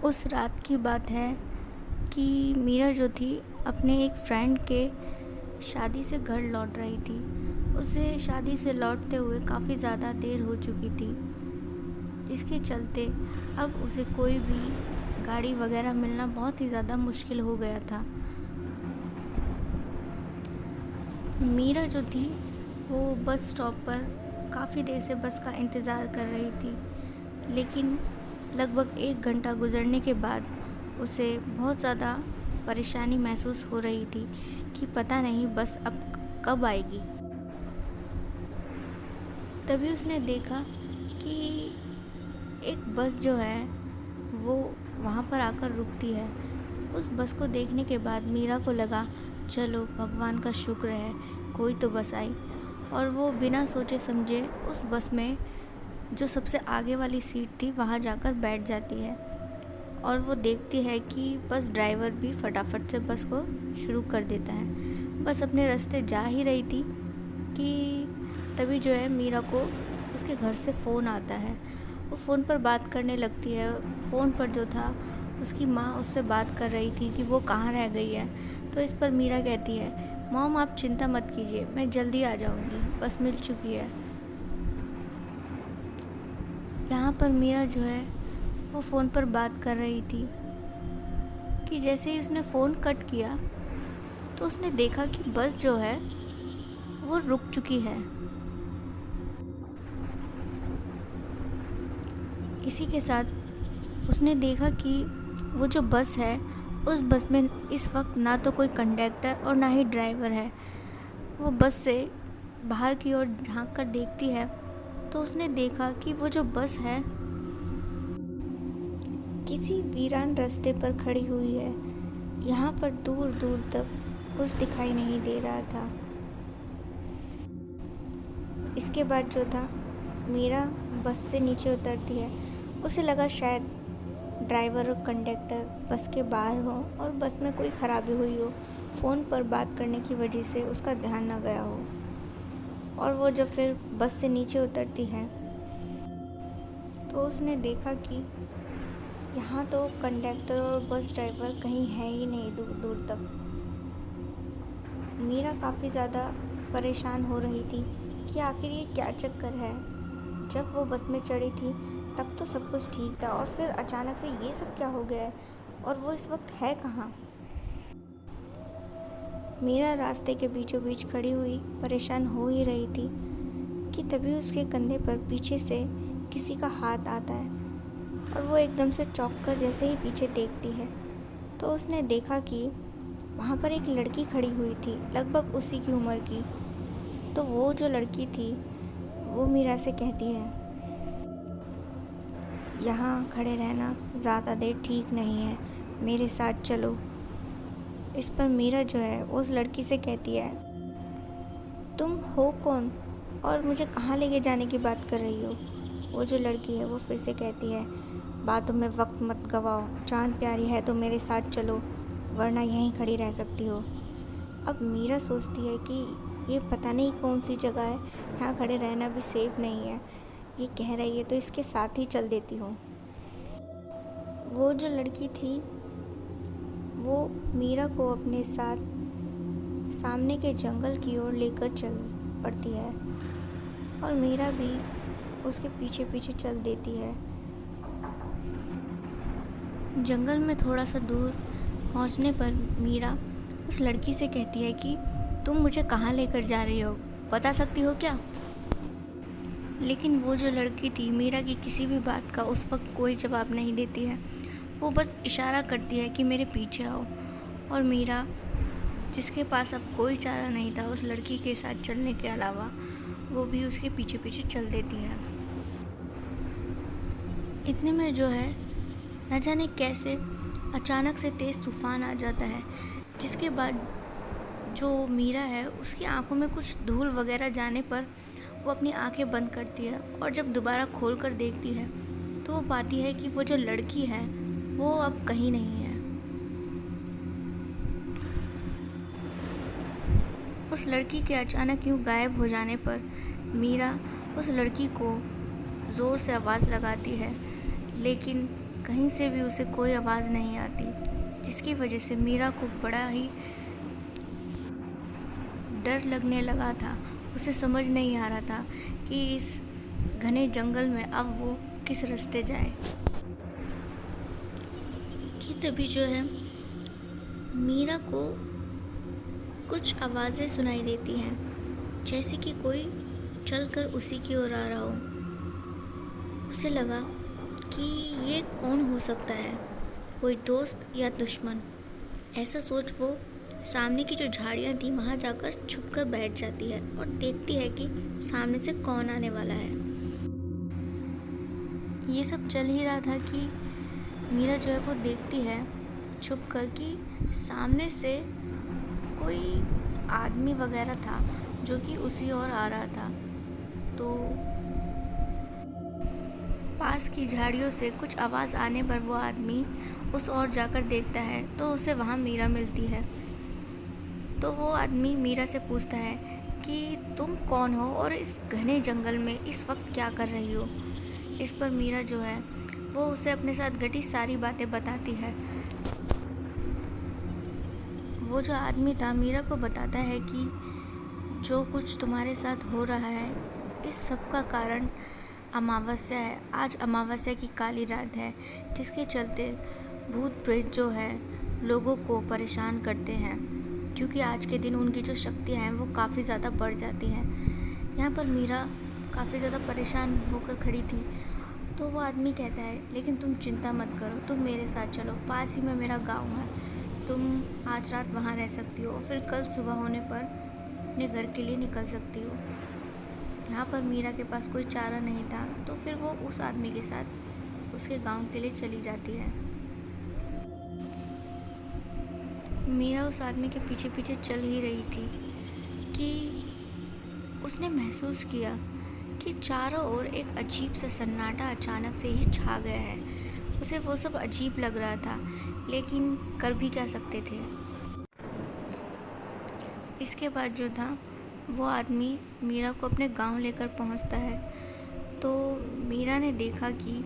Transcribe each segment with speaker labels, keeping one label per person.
Speaker 1: उस रात की बात है कि मीरा जो थी अपने एक फ्रेंड के शादी से घर लौट रही थी। उसे शादी से लौटते हुए काफ़ी ज़्यादा देर हो चुकी थी, जिसके चलते अब उसे कोई भी गाड़ी वगैरह मिलना बहुत ही ज़्यादा मुश्किल हो गया था। मीरा जो थी वो बस स्टॉप पर काफ़ी देर से बस का इंतज़ार कर रही थी, लेकिन लगभग 1 घंटा गुजरने के बाद उसे बहुत ज़्यादा परेशानी महसूस हो रही थी कि पता नहीं बस अब कब आएगी। तभी उसने देखा कि एक बस जो है वो वहाँ पर आकर रुकती है। उस बस को देखने के बाद मीरा को लगा, चलो भगवान का शुक्र है कोई तो बस आई, और वो बिना सोचे समझे उस बस में जो सबसे आगे वाली सीट थी वहाँ जाकर बैठ जाती है। और वो देखती है कि बस ड्राइवर भी फटाफट से बस को शुरू कर देता है। बस अपने रास्ते जा ही रही थी कि तभी जो है मीरा को उसके घर से फ़ोन आता है। वो फ़ोन पर बात करने लगती है। फ़ोन पर जो था उसकी माँ उससे बात कर रही थी कि वो कहाँ रह गई है। तो इस पर मीरा कहती है, मॉम आप चिंता मत कीजिए, मैं जल्दी आ जाऊँगी, बस मिल चुकी है। यहाँ पर मीरा जो है वो फ़ोन पर बात कर रही थी कि जैसे ही उसने फ़ोन कट किया तो उसने देखा कि बस जो है वो रुक चुकी है। इसी के साथ उसने देखा कि वो जो बस है उस बस में इस वक्त ना तो कोई कंडक्टर और ना ही ड्राइवर है। वो बस से बाहर की ओर झांक कर देखती है तो उसने देखा कि वो जो बस है किसी वीरान रास्ते पर खड़ी हुई है। यहाँ पर दूर दूर तक कुछ दिखाई नहीं दे रहा था। इसके बाद जो था मीरा बस से नीचे उतरती है। उसे लगा शायद ड्राइवर और कंडक्टर बस के बाहर हो और बस में कोई ख़राबी हुई हो। फ़ोन पर बात करने की वजह से उसका ध्यान न गया हो। और वो जब फिर बस से नीचे उतरती है तो उसने देखा कि यहाँ तो कंडक्टर और बस ड्राइवर कहीं है ही नहीं दूर दूर तक। मीरा काफ़ी ज़्यादा परेशान हो रही थी कि आखिर ये क्या चक्कर है। जब वो बस में चढ़ी थी तब तो सब कुछ ठीक था और फिर अचानक से ये सब क्या हो गया है और वो इस वक्त है कहाँ। मीरा रास्ते के बीचों बीच खड़ी हुई परेशान हो ही रही थी कि तभी उसके कंधे पर पीछे से किसी का हाथ आता है और वो एकदम से चौंक कर जैसे ही पीछे देखती है तो उसने देखा कि वहाँ पर एक लड़की खड़ी हुई थी, लगभग उसी की उम्र की। तो वो जो लड़की थी वो मीरा से कहती है, यहाँ खड़े रहना ज़्यादा देर ठीक नहीं है, मेरे साथ चलो। इस पर मीरा जो है उस लड़की से कहती है, तुम हो कौन और मुझे कहाँ लेके जाने की बात कर रही हो। वो जो लड़की है वो फिर से कहती है, बातों में वक्त मत गवाओ, जान प्यारी है तो मेरे साथ चलो, वरना यहीं खड़ी रह सकती हो। अब मीरा सोचती है कि ये पता नहीं कौन सी जगह है, यहाँ खड़े रहना भी सेफ़ नहीं है। ये कह रही है तो इसके साथ ही चल देती हूँ। वो जो लड़की थी वो मीरा को अपने साथ सामने के जंगल की ओर लेकर चल पड़ती है और मीरा भी उसके पीछे पीछे चल देती है। जंगल में थोड़ा सा दूर पहुंचने पर मीरा उस लड़की से कहती है कि तुम मुझे कहाँ लेकर जा रही हो, बता सकती हो क्या। लेकिन वो जो लड़की थी मीरा की किसी भी बात का उस वक्त कोई जवाब नहीं देती है। वो बस इशारा करती है कि मेरे पीछे आओ। और मीरा, जिसके पास अब कोई चारा नहीं था उस लड़की के साथ चलने के अलावा, वो भी उसके पीछे पीछे चल देती है। इतने में जो है न जाने कैसे अचानक से तेज़ तूफ़ान आ जाता है, जिसके बाद जो मीरा है उसकी आंखों में कुछ धूल वगैरह जाने पर वो अपनी आंखें बंद करती है और जब दोबारा खोल कर देखती है तो वो पाती है कि वो जो लड़की है वो अब कहीं नहीं है। उस लड़की के अचानक यूँ गायब हो जाने पर मीरा उस लड़की को ज़ोर से आवाज़ लगाती है, लेकिन कहीं से भी उसे कोई आवाज़ नहीं आती, जिसकी वजह से मीरा को बड़ा ही डर लगने लगा था। उसे समझ नहीं आ रहा था कि इस घने जंगल में अब वो किस रास्ते जाए। कि तभी जो है मीरा को कुछ आवाज़ें सुनाई देती हैं, जैसे कि कोई चलकर उसी की ओर आ रहा हो। उसे लगा कि ये कौन हो सकता है, कोई दोस्त या दुश्मन। ऐसा सोच वो सामने की जो झाड़ियाँ थी वहाँ जाकर छुपकर बैठ जाती है और देखती है कि सामने से कौन आने वाला है। ये सब चल ही रहा था कि मीरा जो है वो देखती है छुप कर कि सामने से कोई आदमी वगैरह था जो कि उसी ओर आ रहा था। तो पास की झाड़ियों से कुछ आवाज़ आने पर वो आदमी उस ओर जाकर देखता है तो उसे वहाँ मीरा मिलती है। तो वो आदमी मीरा से पूछता है कि तुम कौन हो और इस घने जंगल में इस वक्त क्या कर रही हो। इस पर मीरा जो है वो उसे अपने साथ घटी सारी बातें बताती है। वो जो आदमी था मीरा को बताता है कि जो कुछ तुम्हारे साथ हो रहा है इस सब का कारण अमावस्या है। आज अमावस्या की काली रात है, जिसके चलते भूत प्रेत जो है लोगों को परेशान करते हैं, क्योंकि आज के दिन उनकी जो शक्तियाँ हैं वो काफ़ी ज़्यादा बढ़ जाती हैं। यहाँ पर मीरा काफ़ी ज़्यादा परेशान होकर खड़ी थी। तो वो आदमी कहता है लेकिन तुम चिंता मत करो, तुम मेरे साथ चलो, पास ही में मेरा गांव है, तुम आज रात वहाँ रह सकती हो और फिर कल सुबह होने पर अपने घर के लिए निकल सकती हो। यहाँ पर मीरा के पास कोई चारा नहीं था, तो फिर वो उस आदमी के साथ उसके गांव के लिए चली जाती है। मीरा उस आदमी के पीछे पीछे चल ही रही थी कि उसने महसूस किया कि चारों ओर एक अजीब सा सन्नाटा अचानक से ही छा गया है। उसे वो सब अजीब लग रहा था, लेकिन कर भी क्या सकते थे। इसके बाद जो था वो आदमी मीरा को अपने गांव लेकर पहुंचता है। तो मीरा ने देखा कि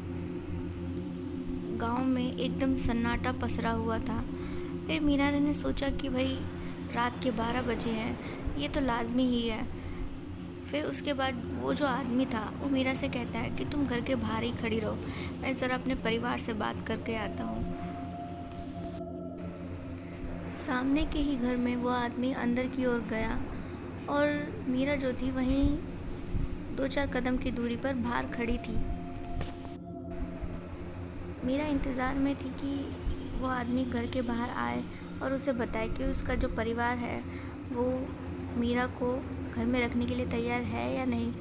Speaker 1: गांव में एकदम सन्नाटा पसरा हुआ था। फिर मीरा ने सोचा कि भाई रात के 12 बजे हैं, ये तो लाजमी ही है। फिर उसके बाद वो जो आदमी था वो मीरा से कहता है कि तुम घर के बाहर ही खड़ी रहो, मैं ज़रा अपने परिवार से बात करके आता हूँ। सामने के ही घर में वो आदमी अंदर की ओर गया और मीरा जो थी वहीं 2-4 कदम की दूरी पर बाहर खड़ी थी। मीरा इंतज़ार में थी कि वो आदमी घर के बाहर आए और उसे बताए कि उसका जो परिवार है वो मीरा को घर में रखने के लिए तैयार है या नहीं।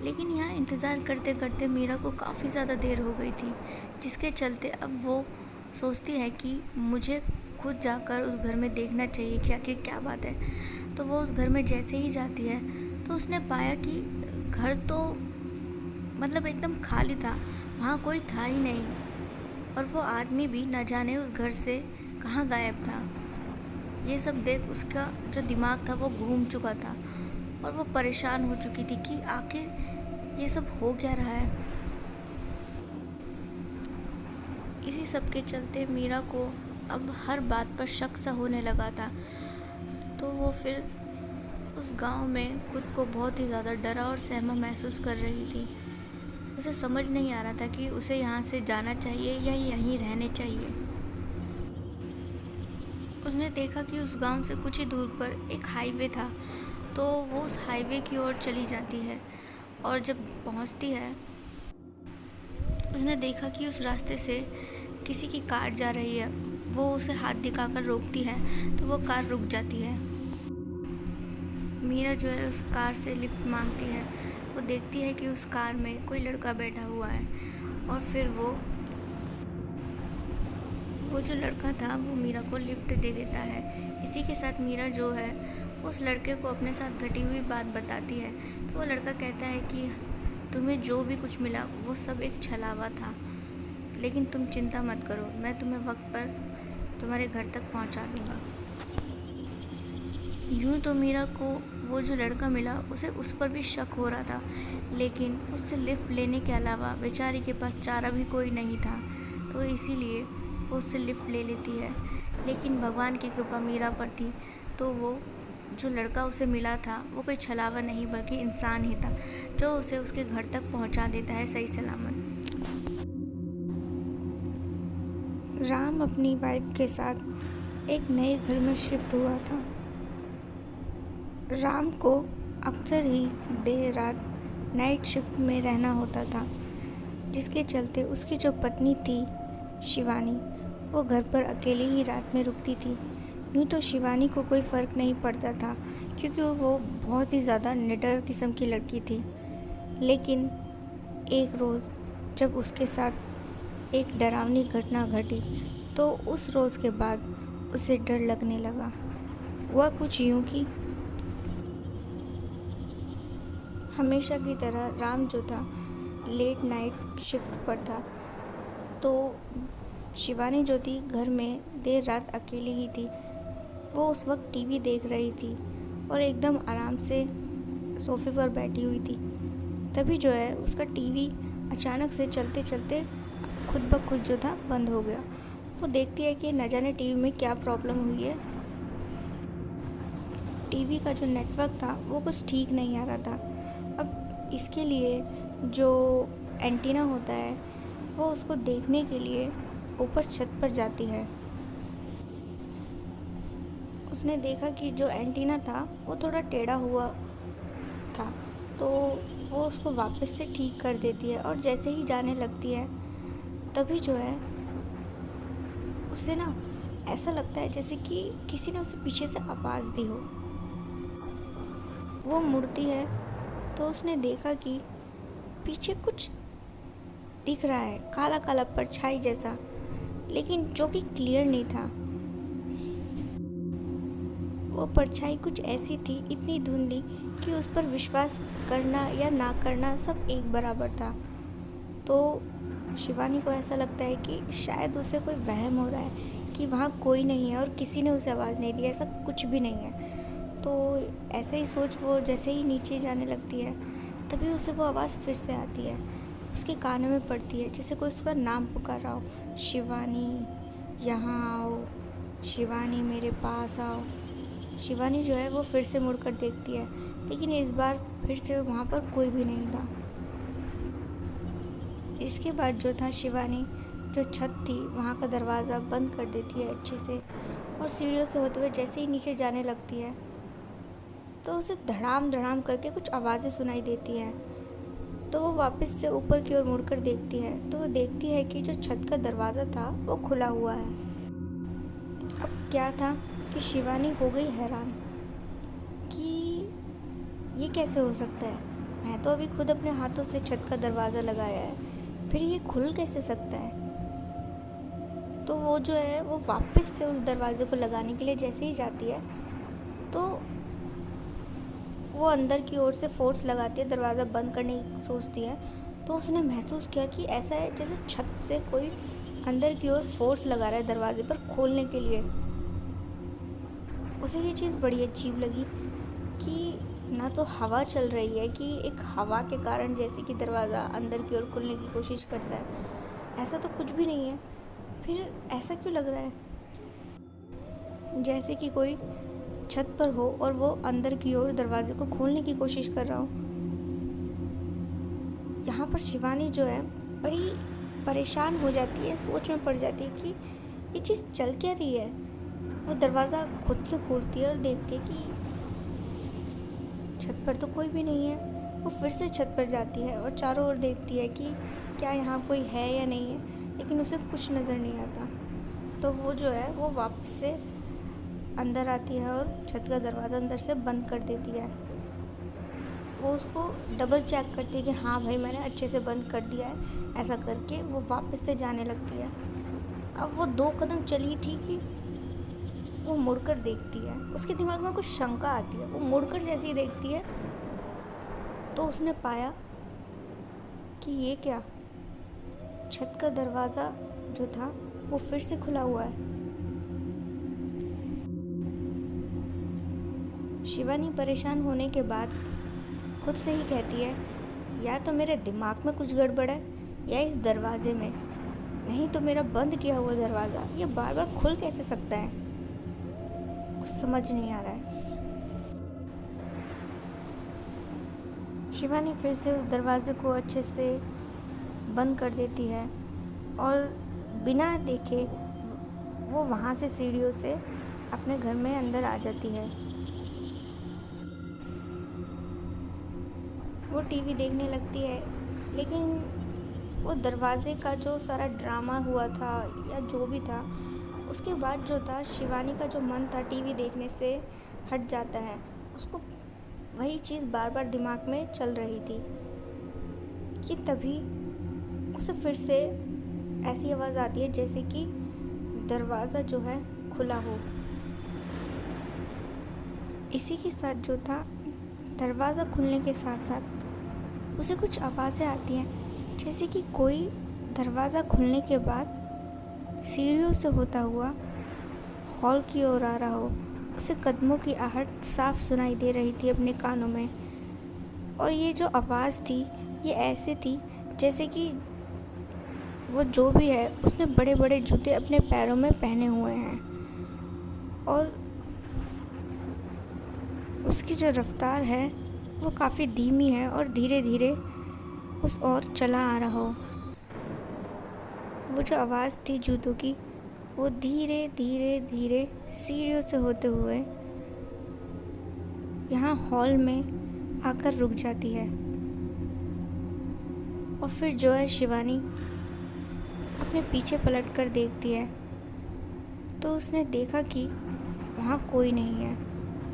Speaker 1: लेकिन यहाँ इंतज़ार करते करते मीरा को काफ़ी ज़्यादा देर हो गई थी, जिसके चलते अब वो सोचती है कि मुझे खुद जाकर उस घर में देखना चाहिए कि आखिर क्या बात है। तो वो उस घर में जैसे ही जाती है तो उसने पाया कि घर तो मतलब एकदम खाली था, वहाँ कोई था ही नहीं, और वो आदमी भी न जाने उस घर से कहाँ गायब था। ये सब देख उसका जो दिमाग था वो घूम चुका था और वो परेशान हो चुकी थी कि आखिर ये सब हो क्या रहा है। इसी सब के चलते मीरा को अब हर बात पर शक सा होने लगा था। तो वो फिर उस गांव में खुद को बहुत ही ज़्यादा डरा और सहमा महसूस कर रही थी। उसे समझ नहीं आ रहा था कि उसे यहाँ से जाना चाहिए या यहीं रहने चाहिए। उसने देखा कि उस गांव से कुछ ही दूर पर एक हाईवे था, तो वो उस हाईवे की ओर चली जाती है और जब पहुंचती है उसने देखा कि उस रास्ते से किसी की कार जा रही है। वो उसे हाथ दिखाकर रोकती है तो वो कार रुक जाती है। मीरा जो है उस कार से लिफ्ट मांगती है। वो देखती है कि उस कार में कोई लड़का बैठा हुआ है और फिर वो जो लड़का था वो मीरा को लिफ्ट दे देता है। इसी के साथ मीरा जो है उस लड़के को अपने साथ घटी हुई बात बताती है। तो वो लड़का कहता है कि तुम्हें जो भी कुछ मिला वो सब एक छलावा था, लेकिन तुम चिंता मत करो, मैं तुम्हें वक्त पर तुम्हारे घर तक पहुंचा दूंगा। यूँ तो मीरा को वो जो लड़का मिला उसे उस पर भी शक हो रहा था, लेकिन उससे लिफ्ट लेने के अलावा बेचारी के पास चारा भी कोई नहीं था, तो इसीलिए वो उससे लिफ्ट ले लेती है। लेकिन भगवान की कृपा मीरा पर थी, तो वो जो लड़का उसे मिला था वो कोई छलावा नहीं बल्कि इंसान ही था, जो उसे उसके घर तक पहुंचा देता है सही सलामत। राम अपनी वाइफ के साथ एक नए घर में शिफ्ट हुआ था। राम को अक्सर ही देर रात नाइट शिफ्ट में रहना होता था, जिसके चलते उसकी जो पत्नी थी शिवानी, वो घर पर अकेले ही रात में रुकती थी। यूँ तो शिवानी को कोई फ़र्क नहीं पड़ता था, क्योंकि वो बहुत ही ज़्यादा निडर किस्म की लड़की थी। लेकिन एक रोज़ जब उसके साथ एक डरावनी घटना घटी, तो उस रोज़ के बाद उसे डर लगने लगा। हुआ कुछ यूँ कि हमेशा की तरह राम जो था लेट नाइट शिफ्ट पर था, तो शिवानी जो थी घर में देर रात अकेली ही थी। वो उस वक्त टीवी देख रही थी और एकदम आराम से सोफे पर बैठी हुई थी। तभी जो है उसका टीवी अचानक से चलते चलते खुद ब खुद जो था बंद हो गया। वो देखती है कि न जाने टीवी में क्या प्रॉब्लम हुई है। टीवी का जो नेटवर्क था वो कुछ ठीक नहीं आ रहा था। अब इसके लिए जो एंटीना होता है वो उसको देखने के लिए ऊपर छत पर जाती है। उसने देखा कि जो एंटीना था वो थोड़ा टेढ़ा हुआ था, तो वो उसको वापस से ठीक कर देती है और जैसे ही जाने लगती है तभी जो है उसे ना ऐसा लगता है जैसे कि किसी ने उसे पीछे से आवाज़ दी हो। वो मुड़ती है तो उसने देखा कि पीछे कुछ दिख रहा है, काला काला परछाई जैसा, लेकिन जो कि क्लियर नहीं था। वो परछाई कुछ ऐसी थी, इतनी धुंधली कि उस पर विश्वास करना या ना करना सब एक बराबर था। तो शिवानी को ऐसा लगता है कि शायद उसे कोई वहम हो रहा है कि वहाँ कोई नहीं है और किसी ने उसे आवाज़ नहीं दी, ऐसा कुछ भी नहीं है। तो ऐसे ही सोच वो जैसे ही नीचे जाने लगती है तभी उसे वो आवाज़ फिर से आती है, उसके कानों में पड़ती है, जैसे कोई उसका नाम पुकार रहा हो, शिवानी यहाँ आओ, शिवानी मेरे पास आओ। शिवानी जो है वो फिर से मुड़कर देखती है, लेकिन इस बार फिर से वहाँ पर कोई भी नहीं था। इसके बाद जो था शिवानी जो छत थी वहाँ का दरवाज़ा बंद कर देती है अच्छे से, और सीढ़ियों से होते हुए जैसे ही नीचे जाने लगती है तो उसे धड़ाम धड़ाम करके कुछ आवाज़ें सुनाई देती हैं। तो वो वापस से ऊपर की ओर मुड़कर देखती है तो वो देखती है कि जो छत का दरवाज़ा था वो खुला हुआ है। अब क्या था कि शिवानी हो गई हैरान कि ये कैसे हो सकता है, मैं तो अभी खुद अपने हाथों से छत का दरवाज़ा लगाया है, फिर ये खुल कैसे सकता है। तो वो जो है वो वापस से उस दरवाजे को लगाने के लिए जैसे ही जाती है तो वो अंदर की ओर से फोर्स लगाती है, दरवाज़ा बंद करने की सोचती है। तो उसने महसूस किया कि ऐसा है जैसे छत से कोई अंदर की ओर फोर्स लगा रहा है दरवाजे पर खोलने के लिए। उसे ये चीज़ बड़ी अजीब लगी कि ना तो हवा चल रही है कि एक हवा के कारण जैसे कि दरवाज़ा अंदर की ओर खुलने की कोशिश करता है, ऐसा तो कुछ भी नहीं है। फिर ऐसा क्यों लग रहा है जैसे कि कोई छत पर हो और वो अंदर की ओर दरवाजे को खोलने की कोशिश कर रहा हो। यहाँ पर शिवानी जो है बड़ी परेशान हो जाती है, सोच में पड़ जाती है कि ये चीज़ चल क्या रही है। वो दरवाज़ा खुद से खोलती है और देखती है कि छत पर तो कोई भी नहीं है। वो फिर से छत पर जाती है और चारों ओर देखती है कि क्या यहाँ कोई है या नहीं है, लेकिन उसे कुछ नज़र नहीं आता। तो वो जो है वो वापस से अंदर आती है और छत का दरवाज़ा अंदर से बंद कर देती है। वो उसको डबल चेक करती है कि हाँ भाई मैंने अच्छे से बंद कर दिया है। ऐसा करके वो वापस से जाने लगती है। अब वो 2 कदम चली थी कि वो मुड़कर देखती है, उसके दिमाग में कुछ शंका आती है। वो मुड़कर जैसे ही देखती है तो उसने पाया कि ये क्या, छत का दरवाज़ा जो था वो फिर से खुला हुआ है। शिवानी परेशान होने के बाद खुद से ही कहती है, या तो मेरे दिमाग में कुछ गड़बड़ है या इस दरवाजे में, नहीं तो मेरा बंद किया हुआ दरवाज़ा ये बार बार खुल कैसे सकता है, कुछ समझ नहीं आ रहा है। शिवानी फिर से उस दरवाजे को अच्छे से बंद कर देती है और बिना देखे वो वहाँ से सीढ़ियों से अपने घर में अंदर आ जाती है। वो टीवी देखने लगती है, लेकिन वो दरवाजे का जो सारा ड्रामा हुआ था या जो भी था, उसके बाद जो था शिवानी का जो मन था टीवी देखने से हट जाता है। उसको वही चीज़ बार बार दिमाग में चल रही थी कि तभी उसे फिर से ऐसी आवाज़ आती है जैसे कि दरवाज़ा जो है खुला हो। इसी के साथ जो था दरवाज़ा खुलने के साथ साथ उसे कुछ आवाज़ें आती हैं, जैसे कि कोई दरवाज़ा खुलने के बाद सीढ़ियों से होता हुआ हॉल की ओर आ रहा हो। उसे कदमों की आहट साफ सुनाई दे रही थी अपने कानों में, और ये जो आवाज़ थी ये ऐसे थी जैसे कि वो जो भी है उसने बड़े बड़े जूते अपने पैरों में पहने हुए हैं और उसकी जो रफ्तार है वो काफ़ी धीमी है और धीरे धीरे उस ओर चला आ रहा हो। वो जो आवाज़ थी जूतों की वो धीरे धीरे धीरे सीढ़ियों से होते हुए यहाँ हॉल में आकर रुक जाती है। और फिर जो है शिवानी अपने पीछे पलट कर देखती है तो उसने देखा कि वहाँ कोई नहीं है,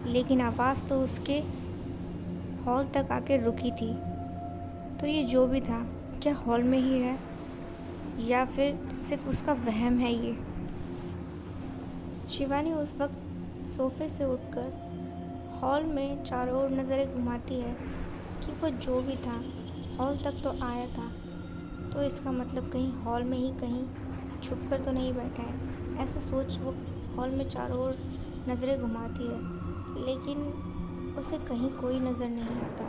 Speaker 1: लेकिन आवाज़ तो उसके हॉल तक आके रुकी थी। तो ये जो भी था, क्या हॉल में ही है या फिर सिर्फ उसका वहम है ये। शिवानी उस वक्त सोफे से उठकर हॉल में चारों ओर नज़रें घुमाती है कि वो जो भी था हॉल तक तो आया था, तो इसका मतलब कहीं हॉल में ही कहीं छुप कर तो नहीं बैठा है। ऐसा सोच वो हॉल में चारों ओर नज़रें घुमाती है, लेकिन उसे कहीं कोई नज़र नहीं आता।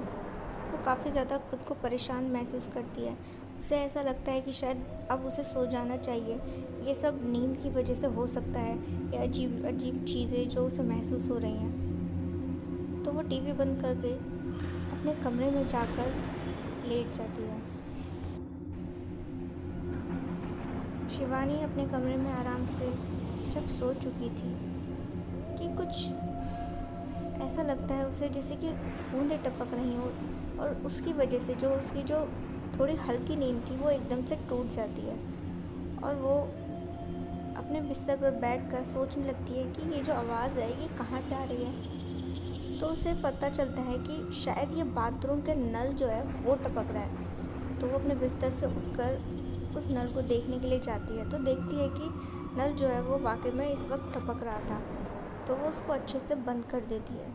Speaker 1: वो काफ़ी ज़्यादा खुद को परेशान महसूस करती है। उसे ऐसा लगता है कि शायद अब उसे सो जाना चाहिए। ये सब नींद की वजह से हो सकता है, या अजीब अजीब चीज़ें जो उसे महसूस हो रही हैं। तो वो टीवी बंद करके अपने कमरे में जाकर लेट जाती है। शिवानी अपने कमरे में आराम से जब सो चुकी थी कि कुछ ऐसा लगता है उसे जैसे कि बूंदें टपक रही हों, और उसकी वजह से जो उसकी जो थोड़ी हल्की नींद थी वो एकदम से टूट जाती है और वो अपने बिस्तर पर बैठकर सोचने लगती है कि ये जो आवाज़ है ये कहाँ से आ रही है। तो उसे पता चलता है कि शायद ये बाथरूम के नल जो है वो टपक रहा है। तो वो अपने बिस्तर से उठकर उस नल को देखने के लिए जाती है, तो देखती है कि नल जो है वो वाकई में इस वक्त टपक रहा था। तो वो उसको अच्छे से बंद कर देती है।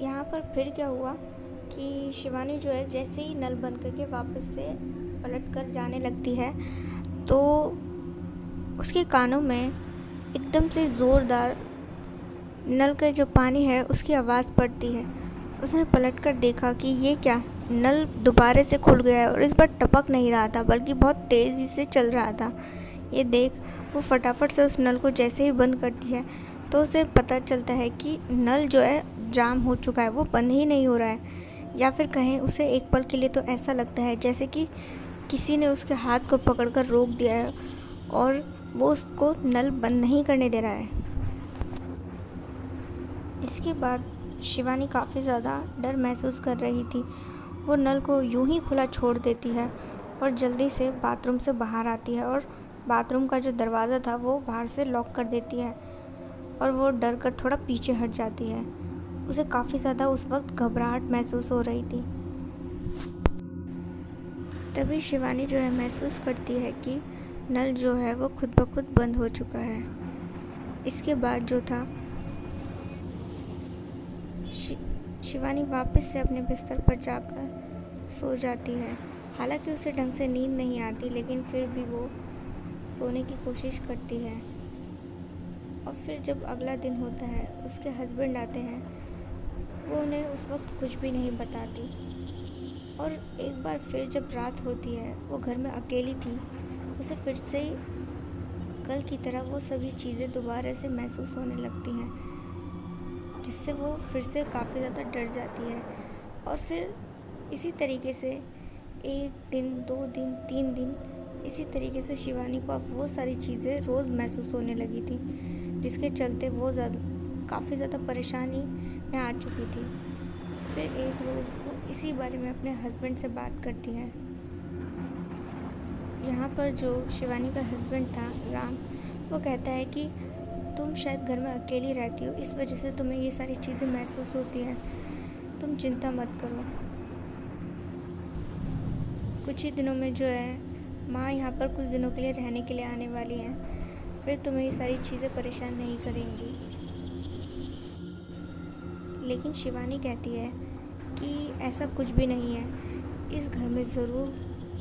Speaker 1: यहाँ पर फिर क्या हुआ कि शिवानी जो है जैसे ही नल बंद करके वापस से पलट कर जाने लगती है, तो उसके कानों में एकदम से ज़ोरदार नल का जो पानी है उसकी आवाज़ पड़ती है। उसने पलट कर देखा कि ये क्या, नल दोबारा से खुल गया है और इस बार टपक नहीं रहा था बल्कि बहुत तेज़ी से चल रहा था। ये देख वो फटाफट से उस नल को जैसे ही बंद करती है तो उसे पता चलता है कि नल जो है जाम हो चुका है, वो बंद ही नहीं हो रहा है। या फिर कहें उसे एक पल के लिए तो ऐसा लगता है जैसे कि किसी ने उसके हाथ को पकड़कर रोक दिया है और वो उसको नल बंद नहीं करने दे रहा है। इसके बाद शिवानी काफ़ी ज़्यादा डर महसूस कर रही थी। वो नल को यूं ही खुला छोड़ देती है और जल्दी से बाथरूम से बाहर आती है और बाथरूम का जो दरवाज़ा था वो बाहर से लॉक कर देती है और वो डर कर थोड़ा पीछे हट जाती है। उसे काफ़ी ज़्यादा उस वक्त घबराहट महसूस हो रही थी। तभी शिवानी जो है महसूस करती है कि नल जो है वो खुद ब खुद बंद हो चुका है। इसके बाद जो था शिवानी वापस से अपने बिस्तर पर जाकर सो जाती है। हालांकि उसे ढंग से नींद नहीं आती, लेकिन फिर भी वो सोने की कोशिश करती है। और फिर जब अगला दिन होता है उसके हस्बैंड आते हैं वो उन्हें उस वक्त कुछ भी नहीं बताती। और एक बार फिर जब रात होती है वो घर में अकेली थी, उसे फिर से कल की तरह वो सभी चीज़ें दोबारा से महसूस होने लगती हैं, जिससे वो फिर से काफ़ी ज़्यादा डर जाती है। और फिर इसी तरीके से 1 दिन 2 दिन 3 दिन इसी तरीके से शिवानी को अब वो सारी चीज़ें रोज़ महसूस होने लगी थी, जिसके चलते वो काफ़ी ज़्यादा परेशानी में आ चुकी थी। फिर एक रोज़ वो इसी बारे में अपने हस्बैंड से बात करती है। यहाँ पर जो शिवानी का हस्बैंड था राम, वो कहता है कि तुम शायद घर में अकेली रहती हो, इस वजह से तुम्हें ये सारी चीज़ें महसूस होती हैं, तुम चिंता मत करो। कुछ ही दिनों में जो है माँ यहाँ पर कुछ दिनों के लिए रहने के लिए आने वाली हैं, फिर तुम्हें ये सारी चीज़ें परेशान नहीं करेंगी। लेकिन शिवानी कहती है कि ऐसा कुछ भी नहीं है, इस घर में ज़रूर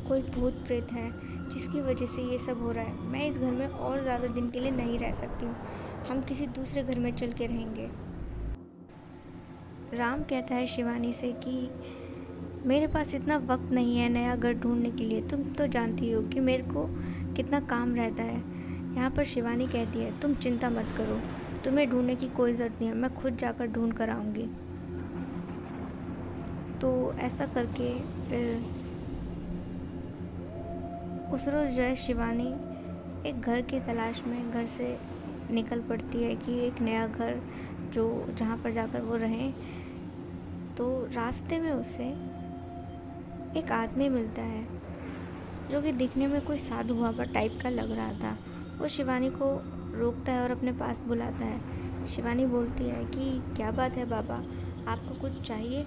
Speaker 1: कोई भूत प्रेत है जिसकी वजह से ये सब हो रहा है। मैं इस घर में और ज़्यादा दिन के लिए नहीं रह सकती हूँ, हम किसी दूसरे घर में चल के रहेंगे। राम कहता है शिवानी से कि मेरे पास इतना वक्त नहीं है नया घर ढूंढने के लिए, तुम तो जानती हो कि मेरे को कितना काम रहता है। यहाँ पर शिवानी कहती है तुम चिंता मत करो, तुम्हें ढूंढने की कोई ज़रूरत नहीं है, मैं खुद जाकर ढूंढ कर आऊँगी। तो ऐसा करके फिर उस रोज़ जो है शिवानी एक घर की तलाश में घर से निकल पड़ती है कि एक नया घर जो जहाँ पर जाकर वो रहें। तो रास्ते में उसे एक आदमी मिलता है जो कि दिखने में कोई साधु बाबा टाइप का लग रहा था। वो शिवानी को रोकता है और अपने पास बुलाता है। शिवानी बोलती है कि क्या बात है बाबा, आपको कुछ चाहिए?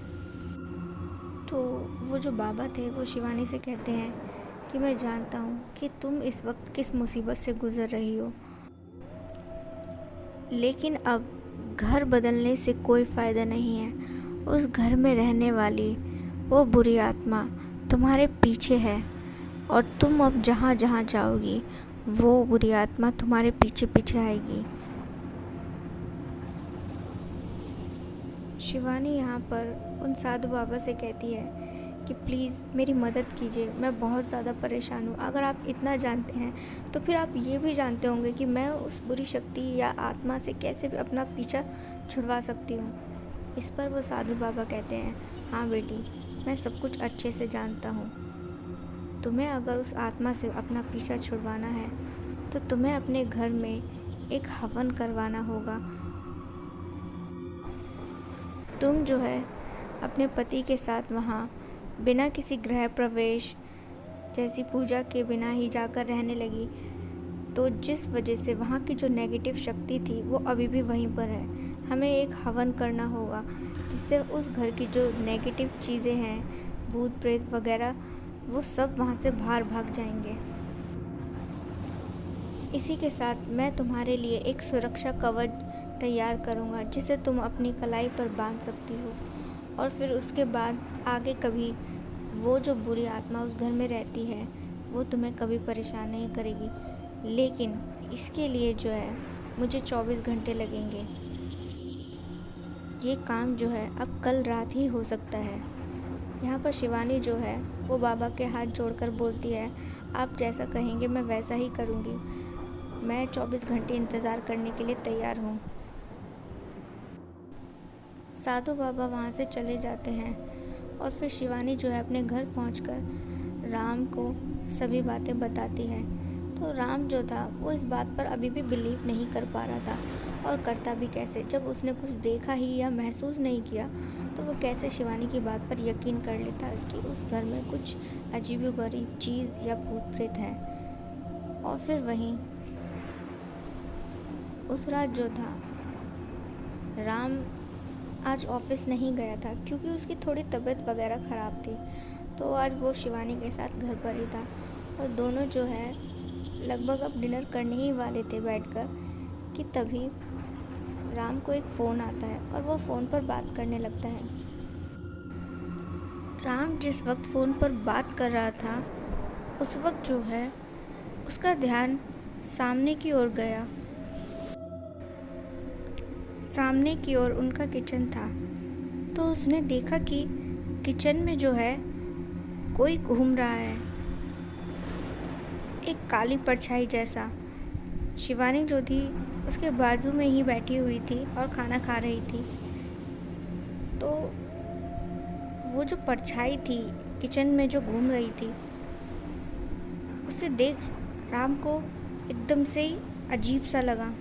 Speaker 1: तो वो जो बाबा थे वो शिवानी से कहते हैं कि मैं जानता हूँ कि तुम इस वक्त किस मुसीबत से गुज़र रही हो, लेकिन अब घर बदलने से कोई फ़ायदा नहीं है। उस घर में रहने वाली वो बुरी आत्मा तुम्हारे पीछे है और तुम अब जहाँ जहाँ जाओगी वो बुरी आत्मा तुम्हारे पीछे पीछे आएगी। शिवानी यहाँ पर उन साधु बाबा से कहती है कि प्लीज़ मेरी मदद कीजिए, मैं बहुत ज़्यादा परेशान हूँ। अगर आप इतना जानते हैं तो फिर आप ये भी जानते होंगे कि मैं उस बुरी शक्ति या आत्मा से कैसे भी अपना पीछा छुड़वा सकती हूँ। इस पर वो साधु बाबा कहते हैं हाँ बेटी, मैं सब कुछ अच्छे से जानता हूँ। तुम्हें अगर उस आत्मा से अपना पीछा छुड़वाना है तो तुम्हें अपने घर में एक हवन करवाना होगा। तुम जो है अपने पति के साथ वहाँ बिना किसी गृह प्रवेश जैसी पूजा के बिना ही जाकर रहने लगी, तो जिस वजह से वहाँ की जो नेगेटिव शक्ति थी वो अभी भी वहीं पर है। हमें एक हवन करना होगा जिससे उस घर की जो नेगेटिव चीज़ें हैं, भूत प्रेत वगैरह, वो सब वहाँ से बाहर भाग जाएंगे। इसी के साथ मैं तुम्हारे लिए एक सुरक्षा कवच तैयार करूँगा जिसे तुम अपनी कलाई पर बांध सकती हो, और फिर उसके बाद आगे कभी वो जो बुरी आत्मा उस घर में रहती है वो तुम्हें कभी परेशान नहीं करेगी। लेकिन इसके लिए जो है मुझे 24 घंटे लगेंगे। ये काम जो है अब कल रात ही हो सकता है। यहाँ पर शिवानी जो है वो बाबा के हाथ जोड़कर बोलती है आप जैसा कहेंगे मैं वैसा ही करूँगी, मैं 24 घंटे इंतज़ार करने के लिए तैयार हूँ। साधु बाबा वहाँ से चले जाते हैं और फिर शिवानी जो है अपने घर पहुँचकर राम को सभी बातें बताती है। तो राम जो था वो इस बात पर अभी भी बिलीव नहीं कर पा रहा था, और करता भी कैसे जब उसने कुछ देखा ही या महसूस नहीं किया, तो वो कैसे शिवानी की बात पर यकीन कर लेता कि उस घर में कुछ अजीबोगरीब चीज़ या भूत प्रेत है। और फिर वहीं उस रात जो था राम आज ऑफिस नहीं गया था क्योंकि उसकी थोड़ी तबीयत वगैरह ख़राब थी, तो आज वो शिवानी के साथ घर पर ही था। और दोनों जो है लगभग अब डिनर करने ही वाले थे बैठकर कि तभी राम को एक फ़ोन आता है और वो फ़ोन पर बात करने लगता है। राम जिस वक्त फ़ोन पर बात कर रहा था उस वक्त जो है उसका ध्यान सामने की ओर गया। सामने की ओर उनका किचन था। तो उसने देखा कि किचन में जो है कोई घूम रहा है, एक काली परछाई जैसा। शिवानी जो थी उसके बाजू में ही बैठी हुई थी और खाना खा रही थी। तो वो जो परछाई थी किचन में जो घूम रही थी, उसे देख राम को एकदम से ही अजीब सा लगा।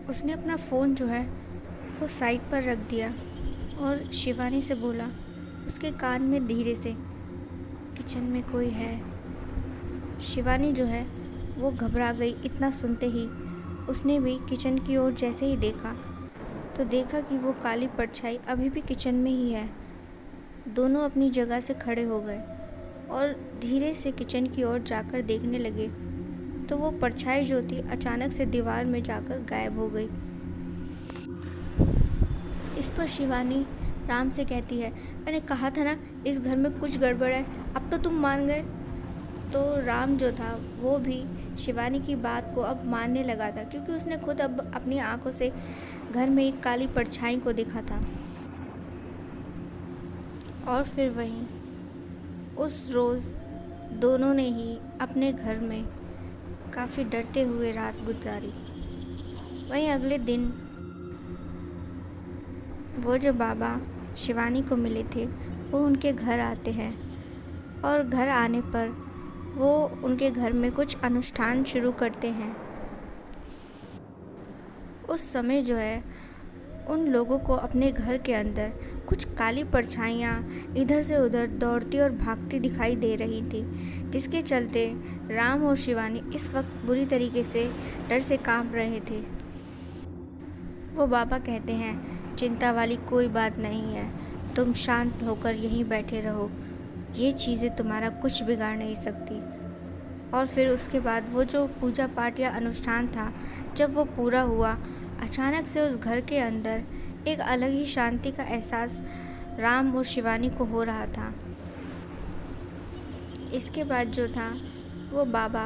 Speaker 1: उसने अपना फ़ोन जो है वो साइड पर रख दिया और शिवानी से बोला उसके कान में धीरे से, किचन में कोई है। शिवानी जो है वो घबरा गई। इतना सुनते ही उसने भी किचन की ओर जैसे ही देखा तो देखा कि वो काली परछाई अभी भी किचन में ही है। दोनों अपनी जगह से खड़े हो गए और धीरे से किचन की ओर जाकर देखने लगे तो वो परछाई जो थी अचानक से दीवार में जाकर गायब हो गई। इस पर शिवानी राम से कहती है, मैंने कहा था ना इस घर में कुछ गड़बड़ है, अब तो तुम मान गए। तो राम जो था वो भी शिवानी की बात को अब मानने लगा था, क्योंकि उसने खुद अब अपनी आंखों से घर में एक काली परछाई को देखा था। और फिर वहीं उस रोज़ दोनों ने ही अपने घर में काफ़ी डरते हुए रात गुजारी। वहीं अगले दिन वो जो बाबा शिवानी को मिले थे वो उनके घर आते हैं और घर आने पर वो उनके घर में कुछ अनुष्ठान शुरू करते हैं। उस समय जो है उन लोगों को अपने घर के अंदर कुछ काली परछाइयाँ इधर से उधर दौड़ती और भागती दिखाई दे रही थी, जिसके चलते राम और शिवानी इस वक्त बुरी तरीके से डर से कांप रहे थे। वो बाबा कहते हैं, चिंता वाली कोई बात नहीं है, तुम शांत होकर यहीं बैठे रहो, ये चीज़ें तुम्हारा कुछ बिगाड़ नहीं सकती। और फिर उसके बाद वो जो पूजा पाठ या अनुष्ठान था जब वो पूरा हुआ, अचानक से उस घर के अंदर एक अलग ही शांति का एहसास राम और शिवानी को हो रहा था। इसके बाद जो था वो बाबा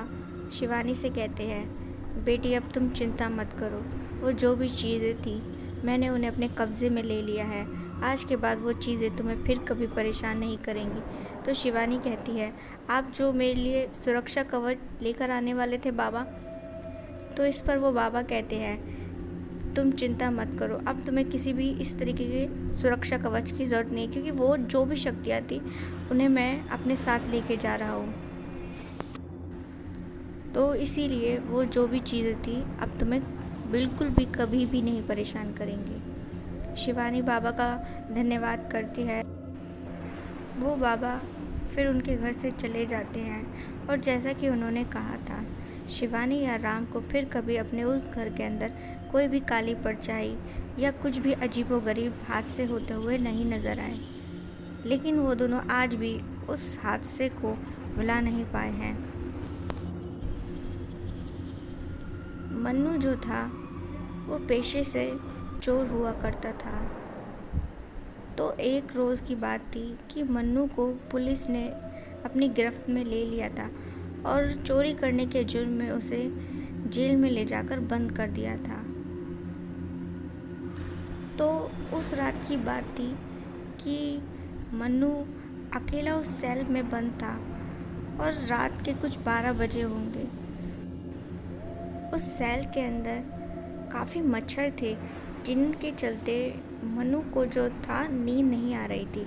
Speaker 1: शिवानी से कहते हैं, बेटी अब तुम चिंता मत करो, वो जो भी चीज़ें थी मैंने उन्हें अपने कब्ज़े में ले लिया है, आज के बाद वो चीज़ें तुम्हें फिर कभी परेशान नहीं करेंगी। तो शिवानी कहती है, आप जो मेरे लिए सुरक्षा कवच लेकर आने वाले थे बाबा। तो इस पर वो बाबा कहते हैं, तुम चिंता मत करो, अब तुम्हें किसी भी इस तरीके के सुरक्षा कवच की ज़रूरत नहीं है, क्योंकि वो जो भी शक्तियाँ थी उन्हें मैं अपने साथ लेके जा रहा हूँ। तो इसीलिए वो जो भी चीज़ें थी अब तुम्हें बिल्कुल भी कभी भी नहीं परेशान करेंगी। शिवानी बाबा का धन्यवाद करती है। वो बाबा फिर उनके घर से चले जाते हैं और जैसा कि उन्होंने कहा था, शिवानी या राम को फिर कभी अपने उस घर के अंदर कोई भी काली परछाई या कुछ भी अजीबोगरीब हादसे होते हुए नहीं नज़र आए। लेकिन वो दोनों आज भी उस हादसे को भुला नहीं पाए हैं। मन्नू जो था वो पेशे से चोर हुआ करता था। तो एक रोज़ की बात थी कि मन्नू को पुलिस ने अपनी गिरफ्त में ले लिया था और चोरी करने के जुर्म में उसे जेल में ले जाकर बंद कर दिया था। तो उस रात की बात थी कि मन्नू अकेला उस सेल में बंद था और रात के कुछ 12 बजे होंगे। उस सेल के अंदर काफ़ी मच्छर थे, जिनके चलते मन्नू को जो था नींद नहीं आ रही थी।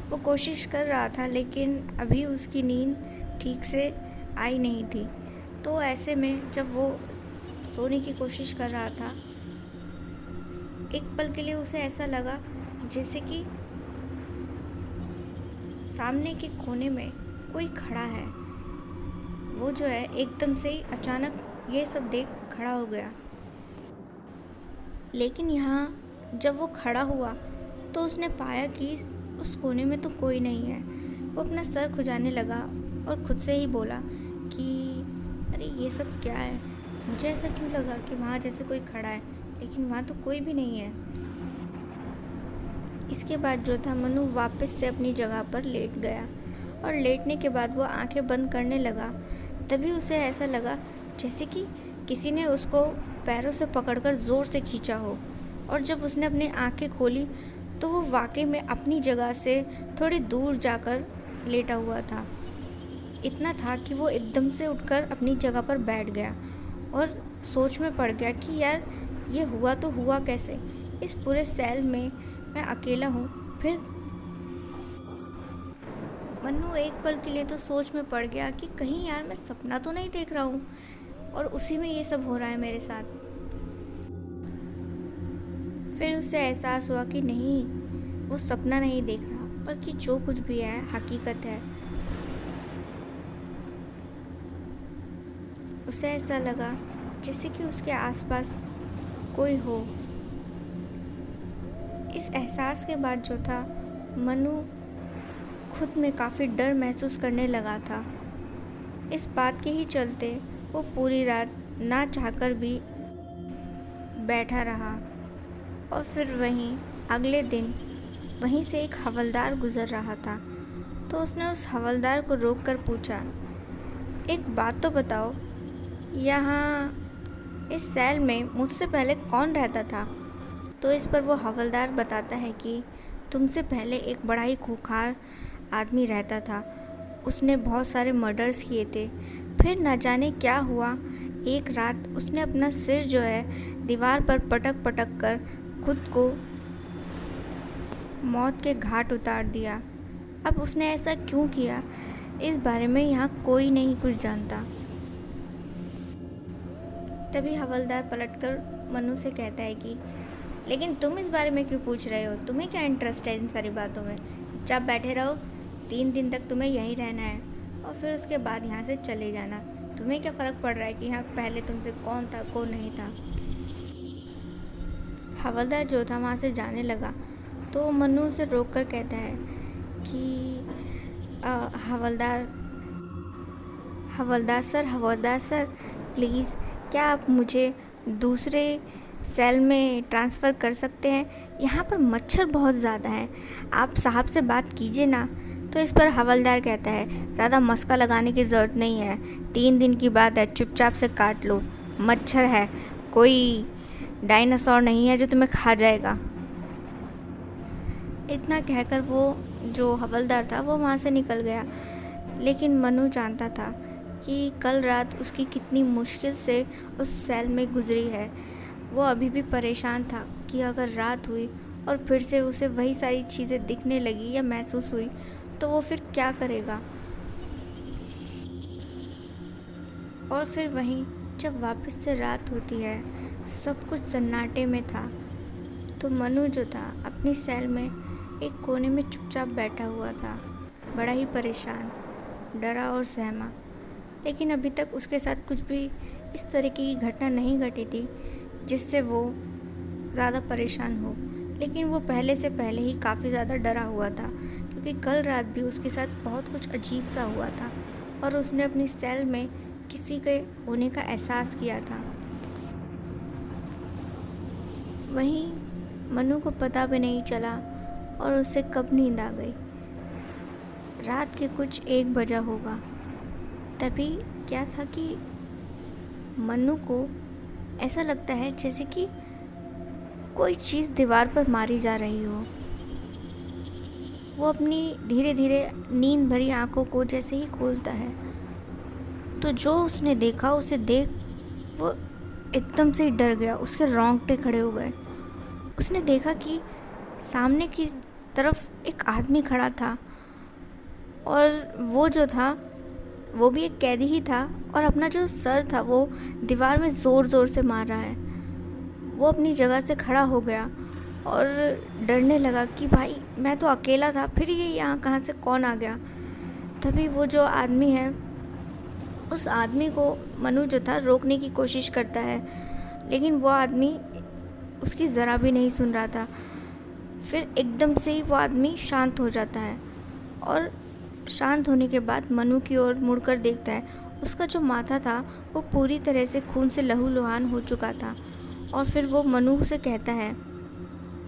Speaker 1: वो कोशिश कर रहा था लेकिन अभी उसकी नींद ठीक से आई नहीं थी। तो ऐसे में जब वो सोने की कोशिश कर रहा था, एक पल के लिए उसे ऐसा लगा जैसे कि सामने के कोने में कोई खड़ा है। वो जो है एकदम से ही अचानक ये सब देख खड़ा हो गया। लेकिन यहाँ जब वो खड़ा हुआ तो उसने पाया कि उस कोने में तो कोई नहीं है। वो अपना सर खुजाने लगा और खुद से ही बोला कि अरे ये सब क्या है, मुझे ऐसा क्यों लगा कि वहाँ जैसे कोई खड़ा है, लेकिन वहाँ तो कोई भी नहीं है। इसके बाद जो था मन्नू वापस से अपनी जगह पर लेट गया और लेटने के बाद वो आंखें बंद करने लगा। तभी उसे ऐसा लगा जैसे कि किसी ने उसको पैरों से पकड़कर ज़ोर से खींचा हो। और जब उसने अपनी आंखें खोली तो वो वाकई में अपनी जगह से थोड़ी दूर जाकर लेटा हुआ था। इतना था कि वो एकदम से उठकर अपनी जगह पर बैठ गया और सोच में पड़ गया कि यार ये हुआ तो हुआ कैसे, इस पूरे सेल में मैं अकेला हूँ। फिर मन्नू एक पल के लिए तो सोच में पड़ गया कि कहीं यार मैं सपना तो नहीं देख रहा हूँ और उसी में ये सब हो रहा है मेरे साथ। फिर उसे एहसास हुआ कि नहीं, वो सपना नहीं देख रहा, बल्कि जो कुछ भी है हकीकत है। उसे ऐसा लगा जैसे कि उसके आसपास कोई हो। इस एहसास के बाद जो था, मनु खुद में काफ़ी डर महसूस करने लगा था। इस बात के ही चलते वो पूरी रात ना चाहकर भी बैठा रहा। और फिर वहीं अगले दिन वहीं से एक हवलदार गुज़र रहा था, तो उसने उस हवलदार को रोककर पूछा, एक बात तो बताओ, यहाँ इस सेल में मुझसे पहले कौन रहता था? तो इस पर वो हवलदार बताता है कि तुमसे पहले एक बड़ा ही खूंखार आदमी रहता था। उसने बहुत सारे मर्डर्स किए थे। फिर न जाने क्या हुआ, एक रात उसने अपना सिर जो है दीवार पर पटक पटक कर खुद को मौत के घाट उतार दिया। अब उसने ऐसा क्यों किया, इस बारे में यहाँ कोई नहीं कुछ जानता। तभी हवलदार पलटकर मनु से कहता है कि लेकिन तुम इस बारे में क्यों पूछ रहे हो? तुम्हें क्या इंटरेस्ट है इन सारी बातों में? जब बैठे रहो, 3 दिन तक तुम्हें यहीं रहना है और फिर उसके बाद यहाँ से चले जाना। तुम्हें क्या फ़र्क पड़ रहा है कि यहाँ पहले तुमसे कौन था कौन नहीं था? हवलदार जो था वहाँ से जाने लगा, तो मनु उसे रोक कर कहता है कि हवलदार सर प्लीज़, क्या आप मुझे दूसरे सेल में ट्रांसफ़र कर सकते हैं? यहाँ पर मच्छर बहुत ज़्यादा हैं, आप साहब से बात कीजिए ना। तो इस पर हवलदार कहता है, ज़्यादा मस्का लगाने की ज़रूरत नहीं है, 3 दिन की बात है, चुपचाप से काट लो। मच्छर है, कोई डायनासोर नहीं है जो तुम्हें खा जाएगा। इतना कहकर वो जो हवलदार था वो वहाँ से निकल गया। लेकिन मनु जानता था कि कल रात उसकी कितनी मुश्किल से उस सेल में गुजरी है। वो अभी भी परेशान था कि अगर रात हुई और फिर से उसे वही सारी चीज़ें दिखने लगी या महसूस हुई तो वो फिर क्या करेगा। और फिर वहीं जब वापस से रात होती है, सब कुछ सन्नाटे में था, तो मनु जो था अपनी सेल में एक कोने में चुपचाप बैठा हुआ था, बड़ा ही परेशान, डरा और सहमा। लेकिन अभी तक उसके साथ कुछ भी इस तरीके की घटना नहीं घटी थी जिससे वो ज़्यादा परेशान हो। लेकिन वो पहले से पहले ही काफ़ी ज़्यादा डरा हुआ था, क्योंकि कल रात भी उसके साथ बहुत कुछ अजीब सा हुआ था और उसने अपनी सेल में किसी के होने का एहसास किया था। वहीं मनु को पता भी नहीं चला और उसे कब नींद आ गई। रात के कुछ 1 बजा होगा। तभी क्या था कि मनु को ऐसा लगता है जैसे कि कोई चीज़ दीवार पर मारी जा रही हो। वो अपनी धीरे धीरे नींद भरी आंखों को जैसे ही खोलता है, तो जो उसने देखा उसे देख वो एकदम से ही डर गया, उसके रोंगटे खड़े हो गए। उसने देखा कि सामने की तरफ एक आदमी खड़ा था और वो जो था वो भी एक कैदी ही था और अपना जो सर था वो दीवार में ज़ोर ज़ोर से मार रहा है। वो अपनी जगह से खड़ा हो गया और डरने लगा कि भाई मैं तो अकेला था, फिर ये यहाँ कहाँ से कौन आ गया। तभी वो जो आदमी है, उस आदमी को मनु जो था रोकने की कोशिश करता है, लेकिन वो आदमी उसकी ज़रा भी नहीं सुन रहा था। फिर एकदम से ही वो आदमी शांत हो जाता है और शांत होने के बाद मनु की ओर मुड़कर देखता है। उसका जो माथा था वो पूरी तरह से खून से लहूलुहान हो चुका था। और फिर वो मनु से कहता है,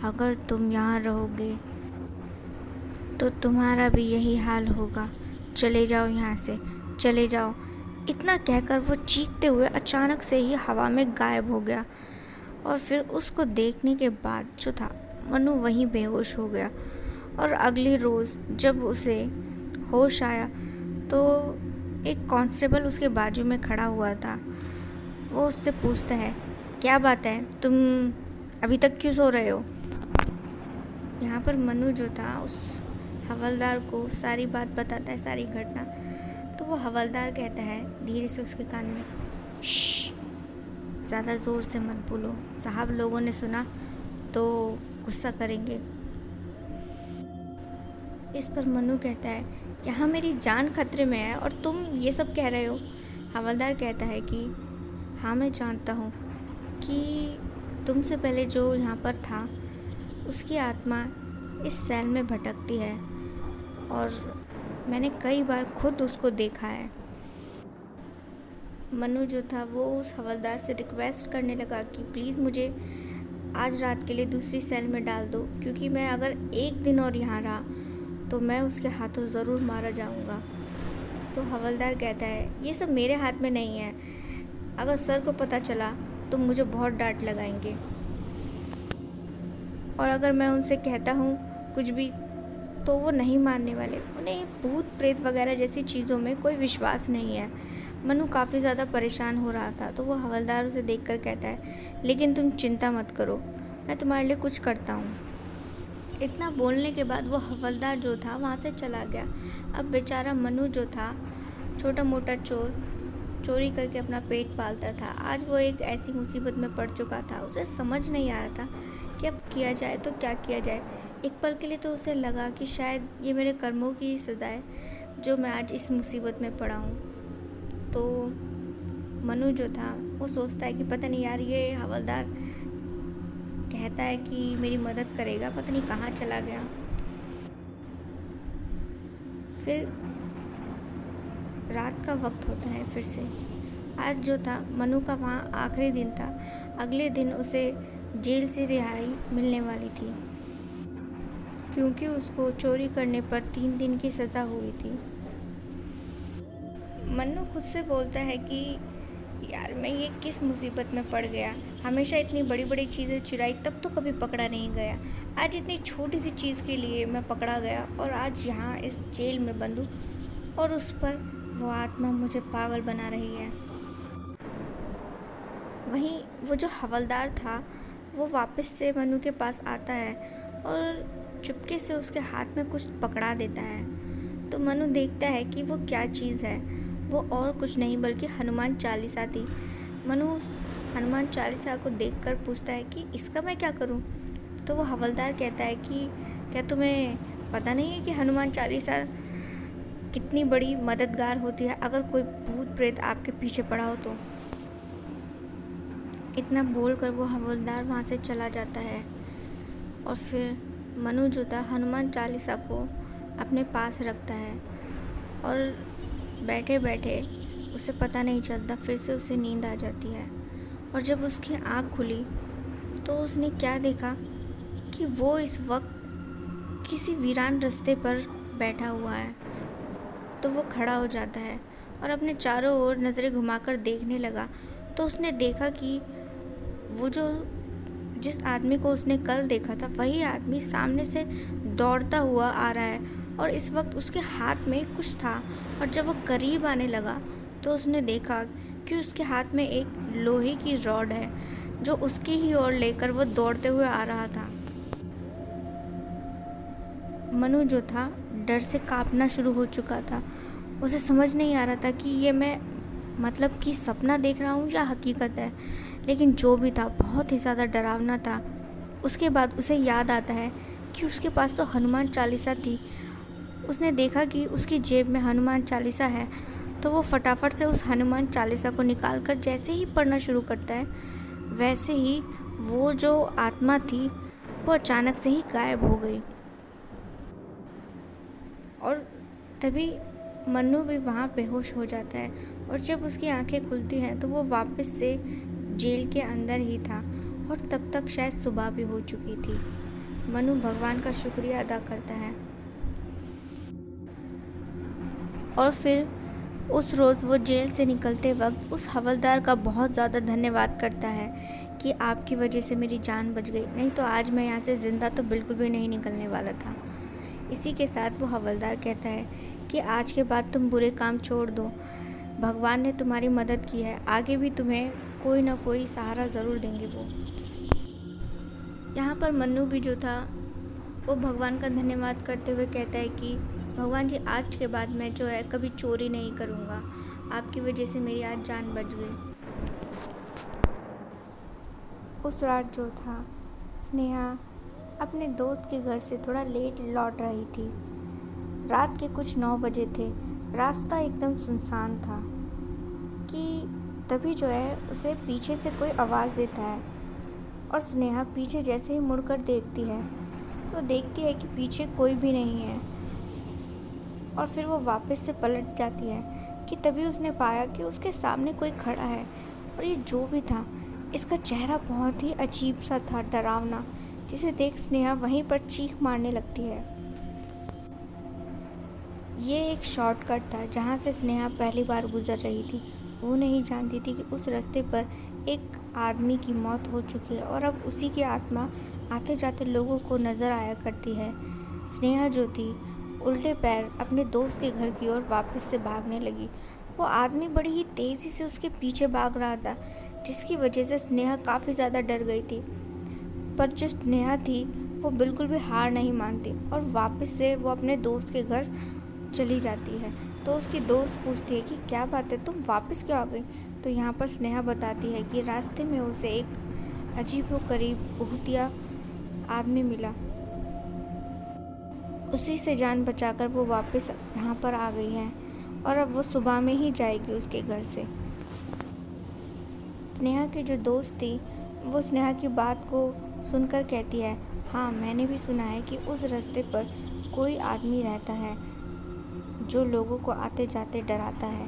Speaker 1: अगर तुम यहाँ रहोगे तो तुम्हारा भी यही हाल होगा, चले जाओ यहाँ से, चले जाओ। इतना कहकर वो चीखते हुए अचानक से ही हवा में गायब हो गया। और फिर उसको देखने के बाद जो था, मनु वहीं बेहोश हो गया। और अगली रोज़ जब उसे होश आया तो एक कांस्टेबल उसके बाजू में खड़ा हुआ था। वो उससे पूछता है, क्या बात है, तुम अभी तक क्यों सो रहे हो? यहाँ पर मनु जो था उस हवलदार को सारी बात बताता है, सारी घटना। तो वो हवलदार कहता है धीरे से उसके कान में, श्श, ज़्यादा ज़ोर से मत बोलो, साहब लोगों ने सुना तो गुस्सा करेंगे। इस पर मनु कहता है, यहाँ मेरी जान खतरे में है और तुम ये सब कह रहे हो। हवलदार कहता है कि हाँ, मैं जानता हूँ कि तुमसे पहले जो यहाँ पर था उसकी आत्मा इस सेल में भटकती है और मैंने कई बार खुद उसको देखा है। मनु जो था वो उस हवलदार से रिक्वेस्ट करने लगा कि प्लीज़ मुझे आज रात के लिए दूसरी सेल में डाल दो, क्योंकि मैं अगर एक दिन और यहाँ रहा तो मैं उसके हाथों ज़रूर मारा जाऊँगा। तो हवलदार कहता है, ये सब मेरे हाथ में नहीं है, अगर सर को पता चला तो मुझे बहुत डांट लगाएंगे, और अगर मैं उनसे कहता हूँ कुछ भी तो वो नहीं मानने वाले। उन्हें भूत प्रेत वगैरह जैसी चीज़ों में कोई विश्वास नहीं है। मनु काफ़ी ज़्यादा परेशान हो रहा था। तो वो हवलदार उसे देखकर कहता है, लेकिन तुम चिंता मत करो, मैं तुम्हारे लिए कुछ करता हूँ। इतना बोलने के बाद वो हवलदार जो था वहाँ से चला गया। अब बेचारा मनु जो था, छोटा मोटा चोर, चोरी करके अपना पेट पालता था, आज वो एक ऐसी मुसीबत में पड़ चुका था। उसे समझ नहीं आ रहा था कि अब किया जाए तो क्या किया जाए। एक पल के लिए तो उसे लगा कि शायद ये मेरे कर्मों की सज़ा है जो मैं आज इस मुसीबत में पड़ा हूँ। तो मनु जो था वो सोचता है कि पता नहीं यार, ये हवलदार कहता है कि मेरी मदद करेगा, पता नहीं कहाँ चला गया। फिर रात का वक्त होता है फिर से। आज जो था मनु का वहाँ आखिरी दिन था। अगले दिन उसे जेल से रिहाई मिलने वाली थी, क्योंकि उसको चोरी करने पर 3 दिन की सज़ा हुई थी। मन्नू खुद से बोलता है कि यार मैं ये किस मुसीबत में पड़ गया, हमेशा इतनी बड़ी बड़ी चीज़ें चुराई तब तो कभी पकड़ा नहीं गया, आज इतनी छोटी सी चीज़ के लिए मैं पकड़ा गया और आज यहाँ इस जेल में बंद हूँ और उस पर वो आत्मा मुझे पागल बना रही है। वहीं वो जो हवलदार था वो वापस से मनु के पास आता है और चुपके से उसके हाथ में कुछ पकड़ा देता है। तो मनु देखता है कि वो क्या चीज़ है। वो और कुछ नहीं बल्कि हनुमान चालीसा थी। मनु उस हनुमान चालीसा को देखकर पूछता है कि इसका मैं क्या करूं? तो वो हवलदार कहता है कि क्या तुम्हें पता नहीं है कि हनुमान चालीसा कितनी बड़ी मददगार होती है अगर कोई भूत प्रेत आपके पीछे पड़ा हो तो। इतना बोलकर वो हवलदार वहाँ से चला जाता है और फिर मनु जो था हनुमान चालीसा को अपने पास रखता है और बैठे बैठे उसे पता नहीं चलता, फिर से उसे नींद आ जाती है। और जब उसकी आँख खुली तो उसने क्या देखा कि वो इस वक्त किसी वीरान रास्ते पर बैठा हुआ है। तो वो खड़ा हो जाता है और अपने चारों ओर नज़रें घुमाकर देखने लगा। तो उसने देखा कि वो जो जिस आदमी को उसने कल देखा था वही आदमी सामने से दौड़ता हुआ आ रहा है और इस वक्त उसके हाथ में कुछ था। और जब वो करीब आने लगा तो उसने देखा कि उसके हाथ में एक लोहे की रॉड है जो उसकी ही ओर लेकर वो दौड़ते हुए आ रहा था। मनु जो था डर से कांपना शुरू हो चुका था। उसे समझ नहीं आ रहा था कि ये मैं मतलब कि सपना देख रहा हूँ या हकीकत है, लेकिन जो भी था बहुत ही ज़्यादा डरावना था। उसके बाद उसे याद आता है कि उसके पास तो हनुमान चालीसा थी। उसने देखा कि उसकी जेब में हनुमान चालीसा है तो वो फटाफट से उस हनुमान चालीसा को निकालकर जैसे ही पढ़ना शुरू करता है वैसे ही वो जो आत्मा थी वो अचानक से ही गायब हो गई। और तभी मन्नू भी वहाँ बेहोश हो जाता है और जब उसकी आंखें खुलती हैं तो वो वापस से जेल के अंदर ही था और तब तक शायद सुबह भी हो चुकी थी। मनु भगवान का शुक्रिया अदा करता है और फिर उस रोज़ वो जेल से निकलते वक्त उस हवलदार का बहुत ज़्यादा धन्यवाद करता है कि आपकी वजह से मेरी जान बच गई, नहीं तो आज मैं यहाँ से ज़िंदा तो बिल्कुल भी नहीं निकलने वाला था। इसी के साथ वो हवलदार कहता है कि आज के बाद तुम बुरे काम छोड़ दो, भगवान ने तुम्हारी मदद की है, आगे भी तुम्हें कोई ना कोई सहारा ज़रूर देंगे वो। यहाँ पर मन्नू भी जो था वो भगवान का धन्यवाद करते हुए कहता है कि भगवान जी, आज के बाद मैं जो है कभी चोरी नहीं करूँगा, आपकी वजह से मेरी आज जान बच गई। उस रात जो था, स्नेहा अपने दोस्त के घर से थोड़ा लेट लौट रही थी। रात के कुछ 9 बजे थे। रास्ता एकदम सुनसान था कि तभी जो है उसे पीछे से कोई आवाज़ देता है और स्नेहा पीछे जैसे ही मुड़कर देखती है तो देखती है कि पीछे कोई भी नहीं है और फिर वो वापस से पलट जाती है कि तभी उसने पाया कि उसके सामने कोई खड़ा है और ये जो भी था, इसका चेहरा बहुत ही अजीब सा था, डरावना, जिसे देख स्नेहा वहीं पर चीख मारने लगती है। ये एक शॉर्टकट था जहाँ से स्नेहा पहली बार गुजर रही थी। वो नहीं जानती थी कि उस रास्ते पर एक आदमी की मौत हो चुकी है और अब उसी की आत्मा आते जाते लोगों को नज़र आया करती है। स्नेहा जो थी उल्टे पैर अपने दोस्त के घर की ओर वापस से भागने लगी। वो आदमी बड़ी ही तेज़ी से उसके पीछे भाग रहा था, जिसकी वजह से स्नेहा काफ़ी ज़्यादा डर गई थी। पर जो स्नेहा थी वो बिल्कुल भी हार नहीं मानती और वापस से वो अपने दोस्त के घर चली जाती है। तो उसकी दोस्त पूछती है कि क्या बात है, तुम वापस क्यों आ गई? तो यहाँ पर स्नेहा बताती है कि रास्ते में उसे एक अजीबोगरीब भूतिया आदमी मिला, उसी से जान बचाकर वो वापस यहाँ पर आ गई है और अब वो सुबह में ही जाएगी उसके घर से। स्नेहा की जो दोस्त थी वो स्नेहा की बात को सुनकर कहती है, हाँ मैंने भी सुना है कि उस रास्ते पर कोई आदमी रहता है जो लोगों को आते जाते डराता है।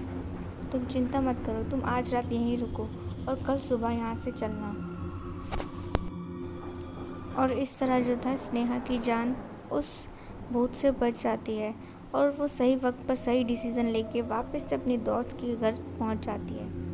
Speaker 1: तुम चिंता मत करो, तुम आज रात यहीं रुको और कल सुबह यहाँ से चलना। और इस तरह जो था स्नेहा की जान उस भूत से बच जाती है और वो सही वक्त पर सही डिसीज़न लेके वापस से अपनी दोस्त के घर पहुँच जाती है।